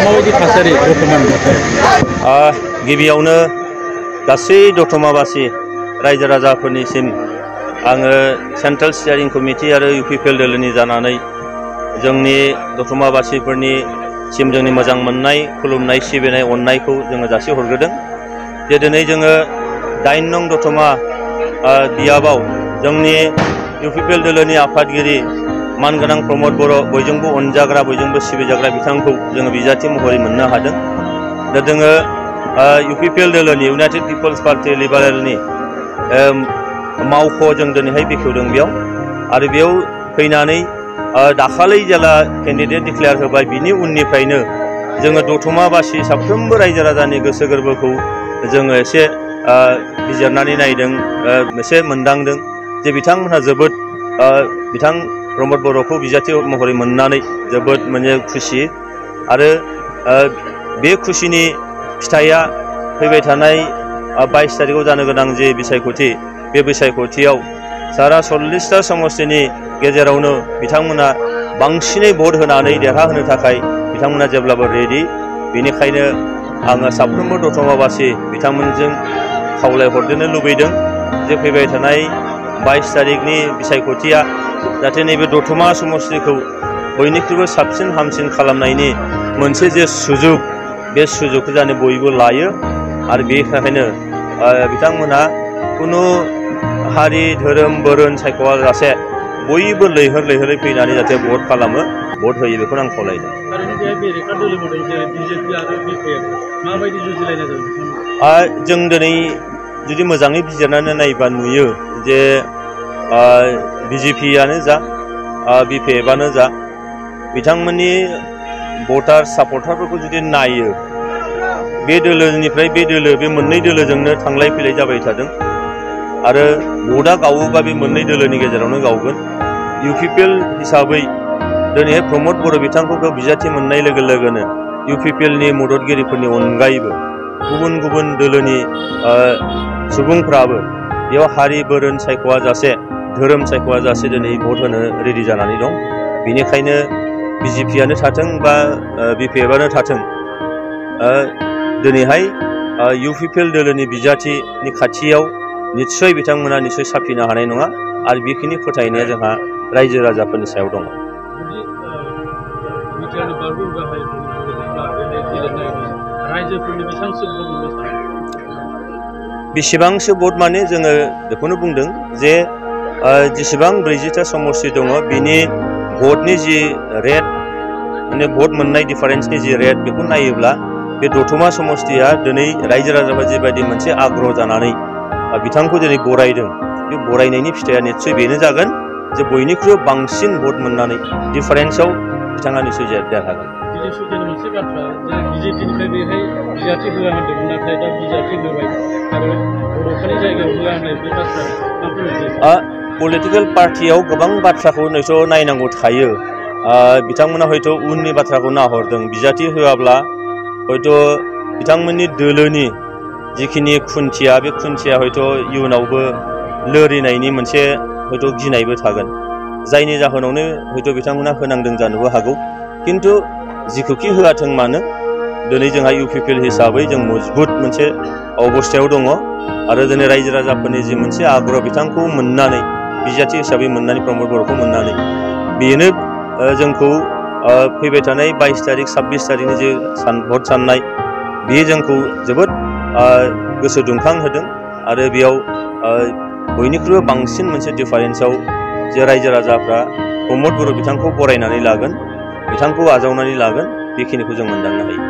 माबायदि थासारि बर्थमान गिबियावनो गासै दतमाबासि रायजो राजाफोरनिसिम आङो सेन्ट्रेल स्टियारिं कमिटि आरो इउपिपिएल दोलोनि जानानै जोंनि दतमाबासिफोरनिसिम जोंनि मोजां मोननाय खुलुमनाय सिबिनाय अननायखौ जोङो जासिहरग्रोदों जे दिनै जोङो 9 नं दतमा बियाबाव जोंनि इउपिपिएल दोलोनि आफादगिरि मानगोनां प्रमद बर' बयजोंबो अनजाग्रा बयजोंबो सिबिजाग्रा बिथांखौ जोङो बिजाथि महरै मोननो हादों। दा जोङो इउपिपिएल दोलोनि इउनाइटेड पिपल्स पार्टी लिबारेलनि मावख' जों दिनैहाय बेखेवदों बेयाव आरो बेयाव फैनानै दाखालै जेला केन्डिडेट डिक्लेयार होबाय बिनि उननिफ्रायनो जोङो दतमाबासि साफ्रोमबो रायजो राजानि गोसो गोरबोखौ जोङो एसे बिजिरनानै नायदों एसे मोनदांदों जे बिथांमोनहा जोबोद बिथां प्रमद बर'खौ बिजाथि महरै मोननानै जोबोद माने खुसि आरो बे खुसिनि फिथाइया फैबाय थानाय 22 तारिखआव जानो गोनां जे बिसायख'थि बे बिसायख'थियाव सारा 40टा समस्तिनि गेजेरावनो बिथांमोना बांसिनै भट होनानै देरहाहोनो थाखाय बिथांमोना जेब्लाबो रेडि। बेनिखायनो आङो साफ्रोमबो दतमाबासि बिथांमोनजों खावलायहरनो लुबैदों जे फैबाय थानाय 22 तारिखनि बिसायख'थिया जाहाथे नैबे दतमा समस्तिखौ बयनिख्रुइबो साबसिन हामसिन खालामनायनि मोनसे जे सुजुग बे सुजुगखौ जानो बयबो लायो आरो बेनिखायनो बिथांमोनहा खुनु हारि धोरोम बोरोन सायख'आलासे बयबो लैहोर लैहोरै फैनानै जाहाथे भट खालामो भट होयो बेखौनो आं खावलायदों। जों दिनै जुदि मोजाङै बिजिरनानै नायोबा नुयो जे बिजेपियानो जा बिपिएफआनो जा बिथांमोननि भटार सापर्टारफोरखौ जुदि नायो बे दोलोनिफ्राय बे दोलो बे मोननै दोलोजोंनो थांलाय फैलाय जाबाय थादों आरो भटआ गावोबा बे मोननै दोलोनि गेजेरावनो गावगोन। इउपिपिएल हिसाबै दिनैहाय प्रमद बर' बिथांखौ बिजाथि मोननाय लोगो लोगोनो इउपिपिएलनि मददगिरिफोरनि अनगायैबो गुबुन गुबुन दोलोनि सुबुंफ्राबो बेयाव हारि बोरोन सायख'आ जासे धोरोम सायख'आ जासे दिनै भट होनो रेडि जानानै दं। बेनिखायनो बिजेपियानो थाथों बा बिपिएफआनो थाथों दिनैहाय इउपिपिएल दोलोनि बिजाथिनि खाथियाव निस्सय बिथांमोना निस्सय साफिनो हानाय नङा आरो बेखिनि फोथायनाया जोंहा रायजो राजाफोरनि सायाव दङ। बेसेबांसो भट माने जोङो बेखौनो बुंदों जे जेसेबां 40टा समस्ति दङ बिनि भटनि जि रेट माने भट मोननाय डिफारेन्सनि जि रेट बेखौ नायोब्ला बे दतमा समस्तिया दिनै रायजो राजाफोरा जिबायदि मोनसे आग्रह जानानै बिथांखौ दिनै बरायदों बे बरायनायनि फिथाइया निस्सय बेनो जागोन जे बयनिख्रुइबो बांसिन भट मोननानै डिफारेन्सआव बिथाङा निस्सय देरहागोन। पलिटिकेल पार्टियाव गोबां बाथ्राखौ हयथ' नायनांगौ थायो। बिथांमोना हयथ' उननि बाथ्राखौ नाहरदों बिजाथि होआब्ला हयथ' बिथांमोननि दोलोनि जिखिनि खुन्थिया बे खुन्थिया हयथ' इयुनावबो लोरिनायनि मोनसे हयथ' गिनायबो थागोन जायनि जाहोनावनो हयथ' बिथांमोना होनांदों जानोबो हागौ। किन्तु जिखौखि होआथों मानो दिनै जोंहा इउपिपिएल हिसाबै जों मजबुत मोनसे अबस्थायाव दङ आरो दिनै रायजो राजाफोरनि जि मोनसे आग्रह बिथांखौ मोननानै बिजाथि हिसाबै मोननानै प्रमद बर'खौ मोननानै बेनो जोंखौ फैबाय थानाय 22 तारिख 26 तारिखनि जे भट साननाय बेयो जोंखौ जोबोद गोसो दुंखां होदों आरो बेयाव बयनिख्रुइबो बांसिन मोनसे डिफारेन्सआव जे रायजो राजाफ्रा प्रमद बर' बिथांखौ बरायनानै लागोन बिथांखौ आजावनानै लागोन बेखिनिखौ जों मोनदांनो हायो।